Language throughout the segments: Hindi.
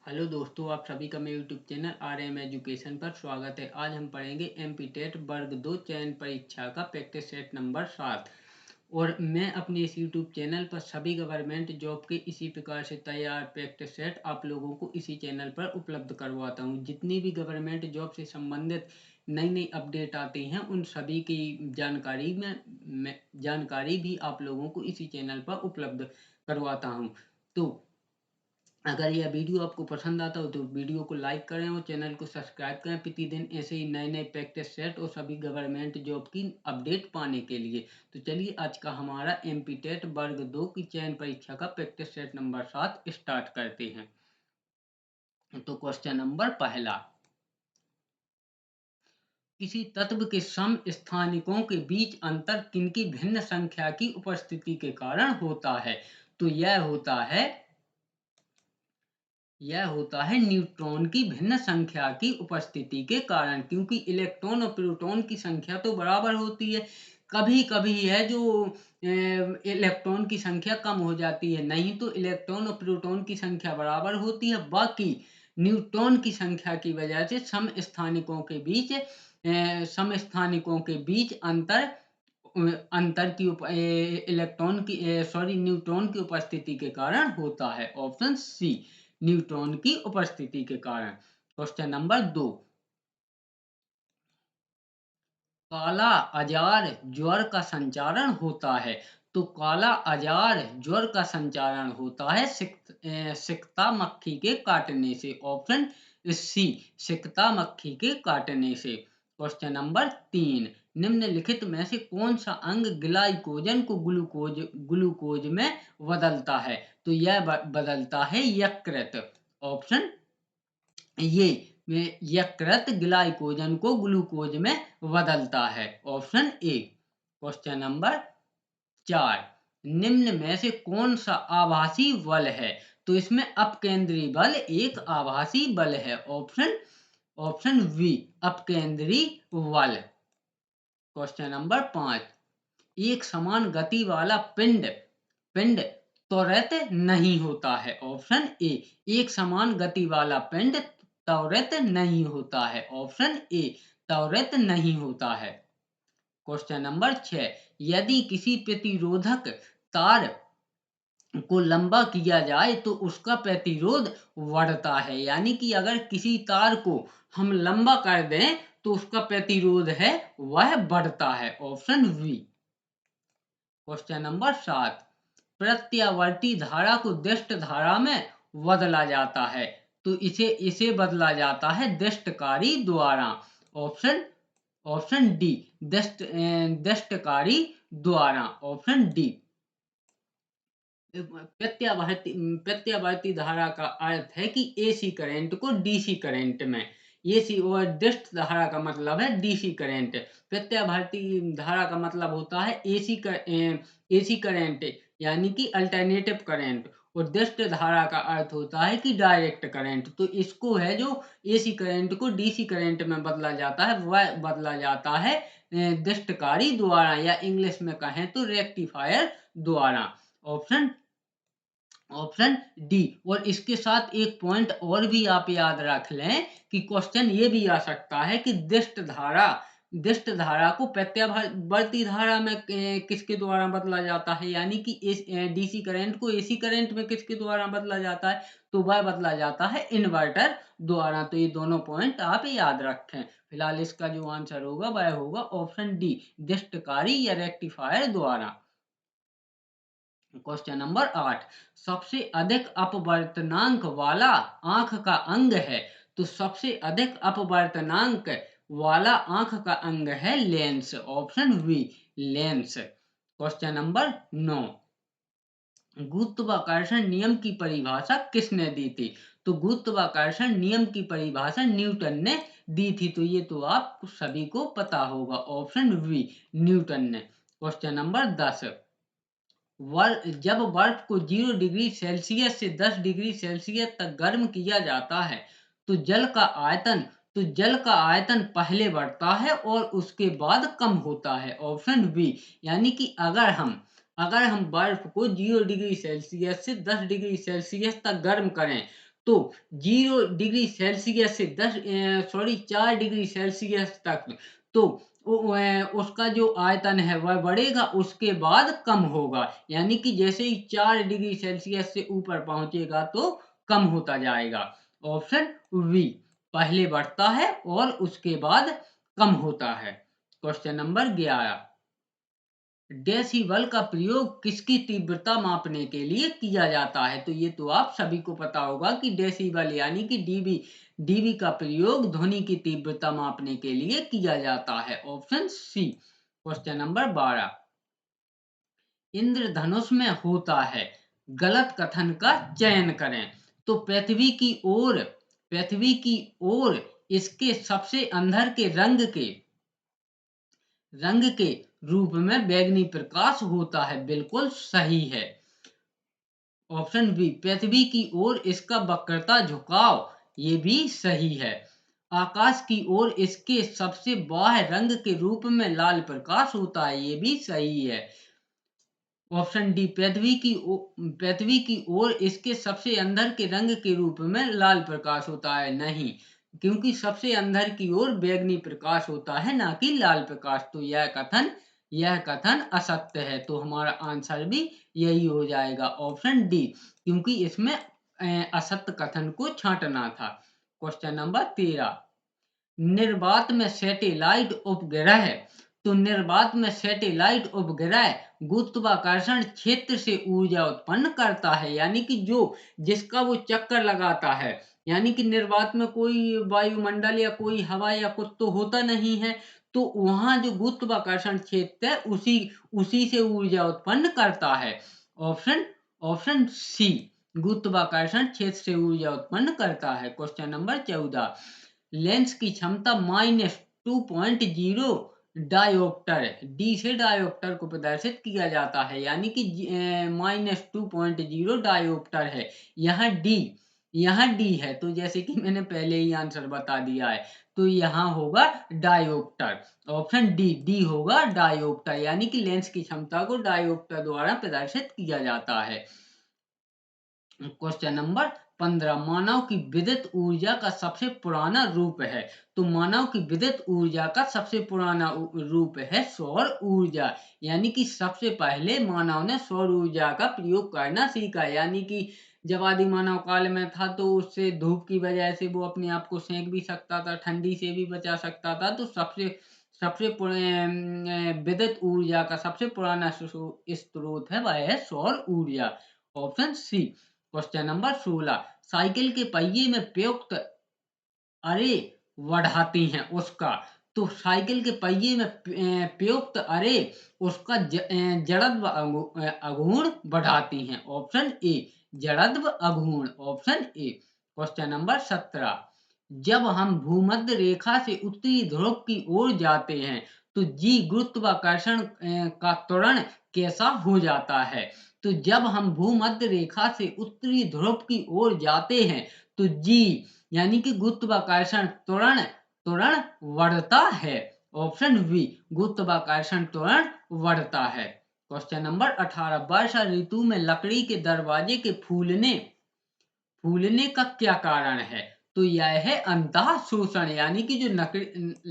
हेलो दोस्तों, आप सभी का मेरे यूट्यूब चैनल RM एजुकेशन पर स्वागत है। आज हम पढ़ेंगे एमपी टेट वर्ग 2 चयन परीक्षा का प्रैक्टिस सेट नंबर 7। और मैं अपने इस यूट्यूब चैनल पर सभी गवर्नमेंट जॉब के इसी प्रकार से तैयार प्रैक्टिस सेट आप लोगों को इसी चैनल पर उपलब्ध करवाता हूँ। जितनी भी गवर्नमेंट जॉब से संबंधित नई नई अपडेट आती हैं उन सभी की जानकारी भी आप लोगों को इसी चैनल पर उपलब्ध करवाता हूँ। तो अगर यह वीडियो आपको पसंद आता हो तो वीडियो को लाइक करें और चैनल को सब्सक्राइब करें प्रतिदिन ऐसे ही नए नए प्रैक्टिस सेट और सभी गवर्नमेंट जॉब की अपडेट पाने के लिए। तो चलिए आज का हमारा एमपी टेट वर्ग 2 की चयन परीक्षा का प्रैक्टिस सेट नंबर 7 स्टार्ट करते हैं। तो क्वेश्चन नंबर पहला, किसी तत्व के समस्थानिकों के बीच अंतर किनकी भिन्न संख्या की उपस्थिति के कारण होता है? तो यह होता है न्यूट्रॉन की भिन्न संख्या की उपस्थिति के कारण, क्योंकि इलेक्ट्रॉन और प्रोटॉन की संख्या तो बराबर होती है। कभी कभी है जो इलेक्ट्रॉन की संख्या कम हो जाती है, नहीं तो इलेक्ट्रॉन और प्रोटॉन की संख्या बराबर होती है। बाकी न्यूट्रॉन की संख्या की वजह से समस्थानिकों के बीच अंतर अंतर की इलेक्ट्रॉन की सॉरी न्यूट्रॉन की उपस्थिति के कारण होता है। ऑप्शन सी, न्यूट्रॉन की उपस्थिति के कारण। क्वेश्चन नंबर 2, काला अजार ज्वर का संचारण होता है। तो काला अजार ज्वर का संचारण होता है सिकता मक्खी के काटने से। ऑप्शन सी, सिकता मक्खी के काटने से। क्वेश्चन नंबर 3, निम्नलिखित में से कौन सा अंग ग्लाइकोजन को ग्लूकोज में बदलता है? तो यह बदलता है यकृत। ऑप्शन ये यकृत ग्लाइकोजन को ग्लूकोज में बदलता है। Option A. क्वेश्चन नंबर 4, निम्न में से कौन सा आभासी बल है? तो इसमें अपकेंद्री बल एक आभासी बल है। ऑप्शन बी, अपकेंद्री बल। क्वेश्चन नंबर 5, एक समान गति वाला पिंड पिंड त्वरित नहीं होता है। ऑप्शन ए, एक समान गति वाला पिंड त्वरित नहीं होता है। ऑप्शन ए, त्वरित नहीं होता है। क्वेश्चन नंबर 6, यदि किसी प्रतिरोधक तार को लंबा किया जाए तो उसका प्रतिरोध बढ़ता है, यानी कि अगर किसी तार को हम लंबा कर दें तो उसका प्रतिरोध है वह बढ़ता है। Option B. क्वेश्चन नंबर 7, प्रत्यावर्ती धारा को दिष्ट धारा में बदला जाता है। तो इसे बदला जाता है दिष्टकारी द्वारा। ऑप्शन ऑप्शन डी, दिष्टकारी द्वारा। Option D. प्रत्यावर्ती धारा का अर्थ है कि एसी करंट को डीसी करंट में, एसी और दिष्ट धारा का मतलब है डीसी करंट। प्रत्यावर्ती धारा का मतलब होता है एसी करंट, यानी कि अल्टरनेटिव करंट। और दिष्ट धारा का अर्थ होता है कि डायरेक्ट करंट। तो इसको है जो एसी करंट को डीसी करंट में बदला जाता है वह बदला जाता है दिष्टकारी द्वारा, या इंग्लिश में कहें तो रेक्टिफायर द्वारा। Option option D. और इसके साथ एक पॉइंट और भी आप याद रख लें कि क्वेश्चन ये भी आ सकता है कि दिष्ट धारा को प्रत्यावर्ती धारा में किसके द्वारा बदला जाता है, यानी कि डीसी करंट को एसी करंट में किसके द्वारा बदला जाता है? तो वह बदला जाता है इन्वर्टर द्वारा। तो ये दोनों पॉइंट आप याद रखें। फिलहाल इसका जो आंसर होगा वह होगा ऑप्शन डी, दिष्टकारी या रेक्टिफायर द्वारा। क्वेश्चन नंबर 8, सबसे अधिक अपवर्तनांक वाला आंख का अंग है। तो सबसे अधिक अपवर्तनांक वाला आंख का अंग है lens. Option B, lens. Question number 9, गुरुत्वाकर्षण नियम की परिभाषा किसने दी थी? तो गुरुत्वाकर्षण नियम की परिभाषा न्यूटन ने दी थी। तो ये तो आप सभी को पता होगा। ऑप्शन बी, न्यूटन ने। क्वेश्चन नंबर 10, जब बर्फ को 0 डिग्री सेल्सियस से 10 डिग्री सेल्सियस तक गर्म किया जाता है तो जल का आयतन पहले बढ़ता है और उसके बाद कम होता है। ऑप्शन बी, यानी कि अगर हम बर्फ को 0 डिग्री सेल्सियस से 10 डिग्री सेल्सियस तक गर्म करें तो 0 डिग्री सेल्सियस से 4 डिग्री सेल्सियस तक तो उसका जो आयतन है वह बढ़ेगा, उसके बाद कम होगा। यानी कि जैसे ही 4 डिग्री सेल्सियस से ऊपर पहुंचेगा तो कम होता जाएगा। ऑप्शन बी, पहले बढ़ता है और उसके बाद कम होता है। क्वेश्चन नंबर 11, डेसिबल का प्रयोग किसकी तीव्रता मापने के लिए किया जाता है? तो ये तो आप सभी को पता होगा कि डेसिबल यानी कि डीबी, डीबी का प्रयोग ध्वनि की तीव्रता मापने के लिए किया जाता है। Option C. क्वेश्चन नंबर 12, इंद्रधनुष में होता है, गलत कथन का चयन करें। तो पृथ्वी की ओर इसके सबसे अंदर के रंग के रूप में बैंगनी प्रकाश होता है, बिल्कुल सही है। ऑप्शन बी, पृथ्वी की ओर इसका वक्रता झुकाव, ये भी सही है। आकाश की ओर इसके सबसे बाह्य रंग के रूप में लाल प्रकाश होता है, ये भी सही है। ऑप्शन डी, पृथ्वी की ओर इसके सबसे अंदर के रंग के रूप में लाल प्रकाश होता है, नहीं, क्योंकि सबसे अंदर की ओर बैंगनी प्रकाश होता है, ना कि लाल प्रकाश। तो यह कथन असत्य है। तो हमारा आंसर भी यही हो जाएगा, ऑप्शन डी, क्योंकि इसमें असत्य कथन को छांटना था। क्वेश्चन नंबर 13, निर्वात में सैटेलाइट उपग्रह, तो निर्वात में सैटेलाइट उपग्रह गुरुत्वाकर्षण क्षेत्र से ऊर्जा उत्पन्न करता है, यानी कि जिसका वो चक्कर लगाता है, यानी कि निर्वात में कोई वायुमंडल या कोई हवा या कुछ तो होता नहीं है, तो वहां जो गुरुत्वाकर्षण क्षेत्र है उसी से ऊर्जा उत्पन्न करता है। ऑप्शन ऑप्शन सी, गुरुत्वाकर्षण क्षेत्र से ऊर्जा उत्पन्न करता है। क्वेश्चन नंबर 14, लेंस की क्षमता -2.0 डायोप्टर, डी से डायोप्टर को प्रदर्शित किया जाता है, यानी कि -2.0 डायोप्टर है। यहाँ डी है, तो जैसे कि मैंने पहले ही आंसर बता दिया है, तो यहाँ होगा डायोप्टर। ऑप्शन डी होगा डायोप्टर, यानी कि लेंस की क्षमता को डायोप्टर द्वारा प्रदर्शित किया जाता है। क्वेश्चन नंबर 15, मानव की विद्युत ऊर्जा का सबसे पुराना रूप है। तो मानव की विद्युत ऊर्जा का सबसे पुराना रूप है सौर ऊर्जा, यानी कि सबसे पहले मानव ने सौर ऊर्जा का प्रयोग करना सीखा, यानी कि जब आदि मानव काल में था तो उससे धूप की वजह से वो अपने आप को सेंक भी सकता था, ठंडी से भी बचा सकता था। तो सबसे सबसे विद्युत ऊर्जा का सबसे पुराना स्रोत है वह है सौर ऊर्जा। Option C. Question number 16, cycle के पहिए में प्रयुक्त अरे बढ़ाती हैं उसका, तो साइकिल के पहिए में प्रयुक्त अरे उसका जड़त्व आघूर्ण बढ़ाती हैं। ऑप्शन ए, जड़त्व आघूर्ण। Option A. क्वेश्चन नंबर 17, जब हम भूमध्य रेखा से उत्तरी ध्रुव की ओर जाते हैं तो जी गुरुत्वाकर्षण का त्वरण कैसा हो जाता है? तो जब हम भूमध्य रेखा से उत्तरी ध्रुव की ओर जाते हैं तो जी यानी कि गुरुत्वाकर्षण त्वरण त्वरण बढ़ता है। ऑप्शन बी, गुरुत्वाकर्षण त्वरण बढ़ता है। क्वेश्चन नंबर 18, वर्षा ऋतु में लकड़ी के दरवाजे के फूलने का क्या कारण है? तो यह है अंतः शोषण, यानी कि जो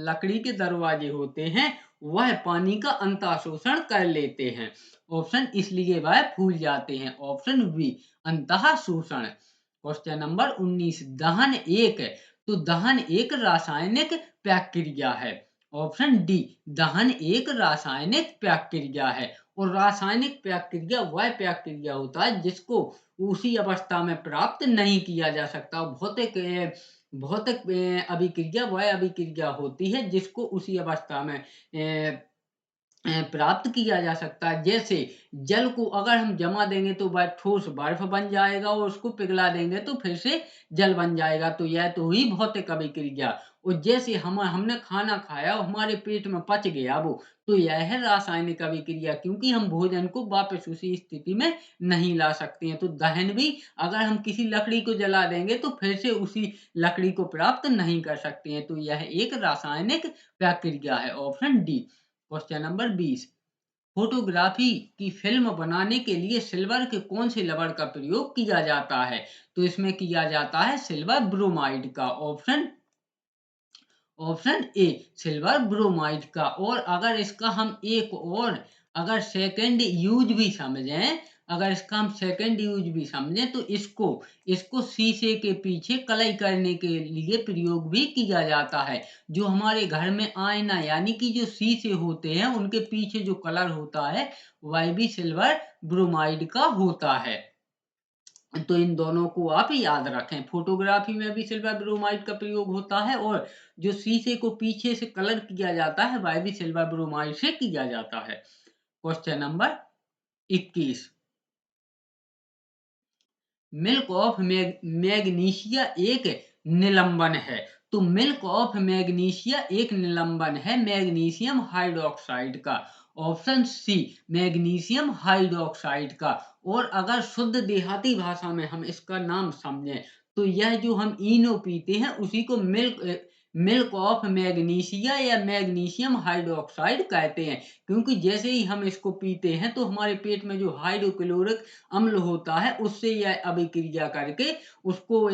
लकड़ी के दरवाजे होते हैं वह पानी का अंतः शोषण कर लेते हैं। ऑप्शन इसलिए वह फूल जाते हैं। ऑप्शन बी, अंतः शोषण। क्वेश्चन नंबर 19, दहन एक, तो दहन एक रासायनिक प्रक्रिया है। ऑप्शन डी, दहन एक रासायनिक प्रक्रिया है, और रासायनिक प्रक्रिया वह प्रक्रिया होता है जिसको उसी अवस्था में प्राप्त नहीं किया जा सकता। भौतिक अभिक्रिया वह अभिक्रिया होती है जिसको उसी अवस्था में प्राप्त किया जा सकता है। जैसे जल को अगर हम जमा देंगे तो वह ठोस बर्फ बन जाएगा, और उसको पिघला देंगे तो फिर से जल बन जाएगा। तो यह तो हुई भौतिक अभिक्रिया। और जैसे हमने खाना खाया और हमारे पेट में पच गया वो, तो यह है रासायनिक अभिक्रिया, क्योंकि हम भोजन को वापस उसी स्थिति में नहीं ला सकते हैं। तो दहन भी अगर हम किसी लकड़ी को जला देंगे तो फिर से उसी लकड़ी को प्राप्त नहीं कर सकते हैं। तो यह एक रासायनिक प्रक्रिया है। Option D. Question number 20, photography की फिल्म बनाने के लिए सिल्वर के कौन से लवण का प्रयोग किया जाता है? तो इसमें किया जाता है सिल्वर ब्रोमाइड का। ऑप्शन ए सिल्वर ब्रोमाइड का। और अगर इसका हम एक और अगर सेकंड यूज भी समझें, अगर इसका हम सेकंड यूज भी समझें तो इसको इसको शीशे के पीछे कलई करने के लिए प्रयोग भी किया जाता है। जो हमारे घर में आईना यानी कि जो शीशे होते हैं उनके पीछे जो कलर होता है वह भी सिल्वर ब्रोमाइड का होता है। तो इन दोनों को आप याद रखें। फोटोग्राफी में भी सिल्वर ब्रोमाइड का प्रयोग होता है और जो शीशे को पीछे से कलर किया जाता है वह भी सिल्वर ब्रोमाइड से किया जाता है। Question number 21। Milk of magnesia एक निलंबन है। तो मिल्क ऑफ मैग्नीशिया एक निलंबन है मैग्नीशियम हाइड्रोक्साइड का। ऑप्शन सी मैग्नीशियम हाइड्रोक्साइड का। और अगर शुद्ध देहाती भाषा में हम इसका नाम समझें तो यह जो हम इनो पीते हैं उसी को मिल्क ऑफ मैग्नीशिया या मैग्नीशियम हाइड्रोक्साइड कहते हैं। क्योंकि जैसे ही हम इसको पीते हैं तो हमारे पेट में जो हाइड्रोक्लोरिक अम्ल होता है उससे यह अभिक्रिया करके उसको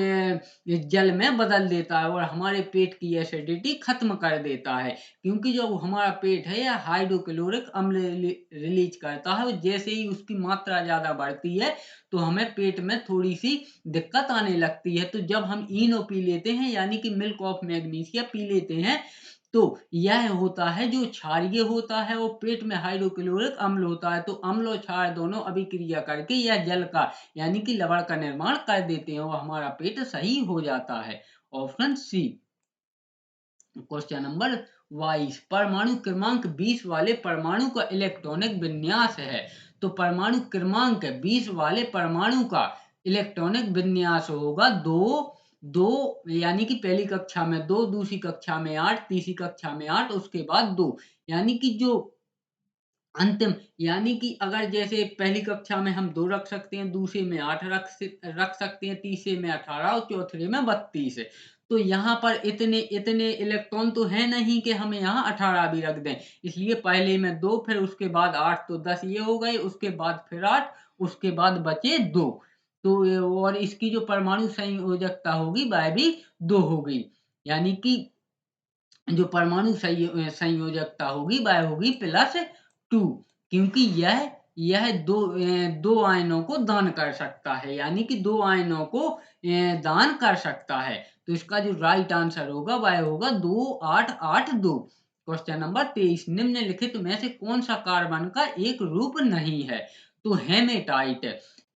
जल में बदल देता है और हमारे पेट की एसिडिटी खत्म कर देता है। क्योंकि जो हमारा पेट है यह हाइड्रोक्लोरिक अम्ल रिलीज करता है और जैसे ही उसकी मात्रा ज्यादा बढ़ती है तो हमें पेट में थोड़ी सी दिक्कत आने लगती है। तो जब हम इनो पी लेते हैं यानी कि मिल्क ऑफ मैग्नीशिया पी लेते हैं तो यह होता है जो क्षारीय होता है और पेट में हाइड्रोक्लोरिक अम्ल होता है। तो अम्ल और क्षार दोनों अभिक्रिया करके यह जल का यानी कि लवण का निर्माण कर देते हैं और हमारा पेट सही हो जाता है। Option C. Question number 22। परमाणु क्रमांक 20 वाले परमाणु का इलेक्ट्रॉनिक विन्यास है। तो परमाणु क्रमांक 20 वाले परमाणु का इलेक्ट्रॉनिक विन्यास होगा दो दो यानी कि पहली कक्षा में दो, दूसरी कक्षा में 8, तीसरी कक्षा में 8, उसके बाद 2। यानी कि जो अंतिम यानी कि अगर जैसे पहली कक्षा में हम 2 रख सकते हैं, दूसरे में 8 रख सकते हैं, तीसरे में 18 और चौथे में 32। तो यहाँ पर इतने इतने इलेक्ट्रॉन तो है नहीं कि हम यहाँ 18 भी रख दें। इसलिए पहले में 2 फिर उसके बाद 8 तो 10 ये हो गए, उसके बाद फिर 8, उसके बाद बचे 2। तो और इसकी जो परमाणु संयोजकता होगी वह भी 2 होगी। यानी कि जो परमाणु संयोजकता होगी वह होगी +2। क्योंकि यह दो आयनों को दान कर सकता है यानी कि 2 आयनों को दान कर सकता है। तो इसका जो राइट आंसर होगा वह होगा 2882। Question number 23। निम्नलिखित में से कौन सा कार्बन का एक रूप नहीं है? तो हेमेटाइट।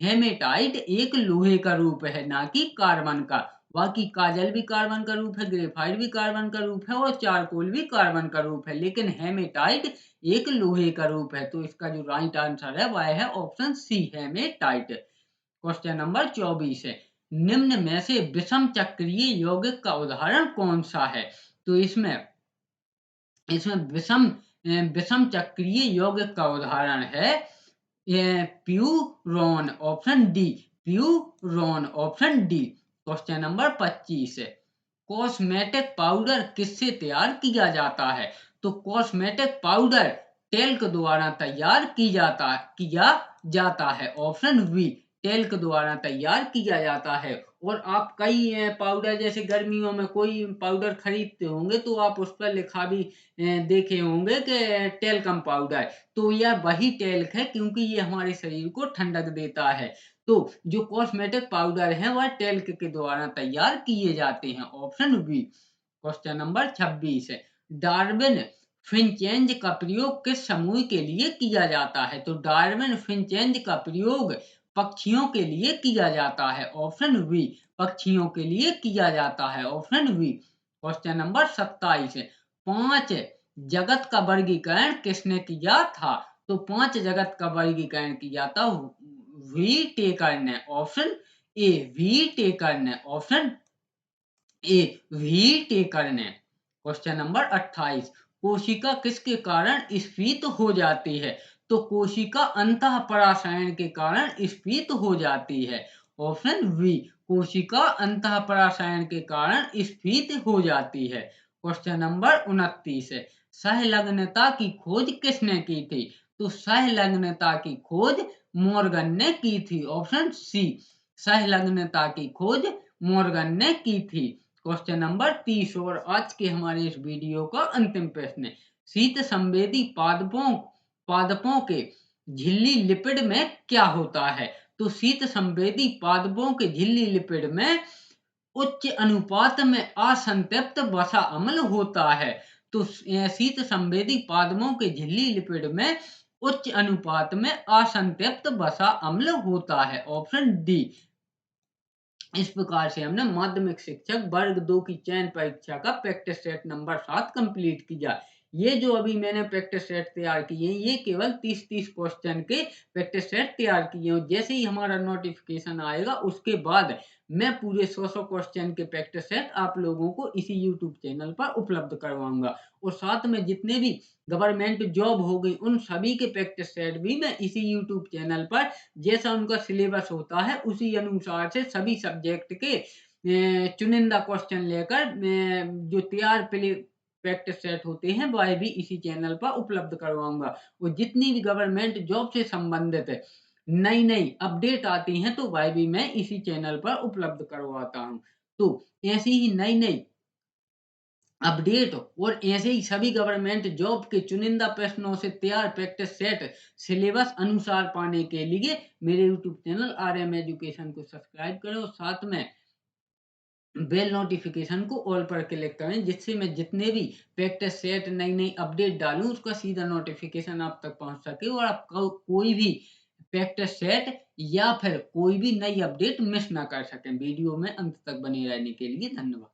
हेमेटाइट एक लोहे का रूप है ना कि कार्बन का। बाकी काजल भी कार्बन का रूप है, ग्रेफाइट भी कार्बन का रूप है और चारकोल भी कार्बन का रूप है, लेकिन हेमेटाइट एक लोहे का रूप है। तो इसका जो राइट आंसर है वह है option C hematite. Question number 24 है। निम्न में से विषम चक्रीय यौगिक का उदाहरण कौन सा है? तो इसमें इसमें विषम चक्रीय यौगिक का उदाहरण है purine. Option D purine. Option D. Question number 25 है। कॉस्मेटिक पाउडर किससे तैयार किया जाता है? तो कॉस्मेटिक पाउडर टेल्क द्वारा तैयार किया जाता है। ऑप्शन बी टेल्क द्वारा तैयार किया जाता है। और आप कई पाउडर जैसे गर्मियों में कोई पाउडर खरीदते होंगे तो आप उस पर लिखा भी देखे होंगे कि टेल्कम पाउडर। तो यह वही टेल्क है क्योंकि ये हमारे शरीर को ठंडक देता है। तो जो कॉस्मेटिक पाउडर है वह टेल्क के द्वारा तैयार किए जाते हैं। Option B. क्वेश्चन नंबर 26 है। डार्विन फिनचेंज का प्रयोग किस समूह के लिए किया जाता है? तो डार्विन फिनचेंज का प्रयोग पक्षियों के लिए किया जाता है। ऑप्शन बी पक्षियों के लिए किया जाता है। Option B. क्वेश्चन नंबर 27 है। 5 जगत का वर्गीकरण किसने किया था? तो 5 जगत का वर्गीकरण किया था वी टेकर ने। ऑप्शन ए वी टेकर ने। ऑप्शन ए वी टेकर ने। Question number 28। कोशिका किसके कारण स्फीत हो जाती है? तो कोशिका अंतः पराशयन के कारण स्फीत हो जाती है। ऑप्शन बी कोशिका अंतः पराशयन के कारण स्फीत हो जाती है। क्वेश्चन नंबर 29 है। सहलग्नता की खोज किसने की थी? तो सहलग्नता की खोज मॉर्गन ने की थी। ऑप्शन सी, सहलग्नता की खोज मॉर्गन ने की थी। क्वेश्चन नंबर 30 और आज के हमारे इस वीडियो का अंतिम प्रश्न है, शीत संवेदी पादपों पादपों के झिल्ली लिपिड में क्या होता है? तो शीत संवेदी पादपों के झिल्ली लिपिड में उच्च अनुपात में असंतृप्त वसा अम्ल होता है। तो शीत संवेदी पादपों के झिल्ली लिपिड में उच्च अनुपात में असंतृप्त वसा अम्ल होता है। Option D. इस प्रकार से हमने माध्यमिक शिक्षक वर्ग 2 की चयन परीक्षा का प्रैक्टिस सेट नंबर 7 कंप्लीट किया। ये जो अभी मैंने प्रैक्टिस सेट तैयार किए हैं, ये केवल 30-30 क्वेश्चन के प्रैक्टिस सेट तैयार किए हैं। जैसे ही हमारा नोटिफिकेशन आएगा उसके बाद मैं पूरे 100 क्वेश्चन के प्रैक्टिस सेट आप लोगों को इसी यूट्यूब चैनल पर उपलब्ध करवाऊंगा। और साथ में जितने भी गवर्नमेंट जॉब हो गई उन सभी के प्रैक्टिस सेट भी मैं इसी यूट्यूब चैनल पर जैसा उनका सिलेबस होता है उसी अनुसार से सभी सब्जेक्ट के चुनिंदा क्वेश्चन लेकर जो तैयार प्रैक्टिस सेट होते हैं वह भी इसी चैनल पर उपलब्ध करवाऊंगा। और जितनी भी गवर्नमेंट जॉब से संबंधित नई नई अपडेट आती हैं तो वह भी मैं इसी चैनल पर उपलब्ध करवाता हूं। तो ऐसी ही नई नई अपडेट और ऐसे ही सभी गवर्नमेंट जॉब के चुनिंदा प्रश्नों से तैयार प्रैक्टिस सेट सिलेबस अनुसार पाने के लिए मेरे यूट्यूब चैनल RM एजुकेशन को सब्सक्राइब करें और साथ में बेल नोटिफिकेशन को ऑल पर क्लिक करें, जिससे मैं जितने भी प्रैक्टिस सेट नई नई अपडेट डालूं उसका सीधा नोटिफिकेशन आप तक पहुंच सके और आप कोई भी प्रैक्टिस सेट या फिर कोई भी नई अपडेट मिस ना कर सकें। वीडियो में अंत तक बने रहने के लिए धन्यवाद।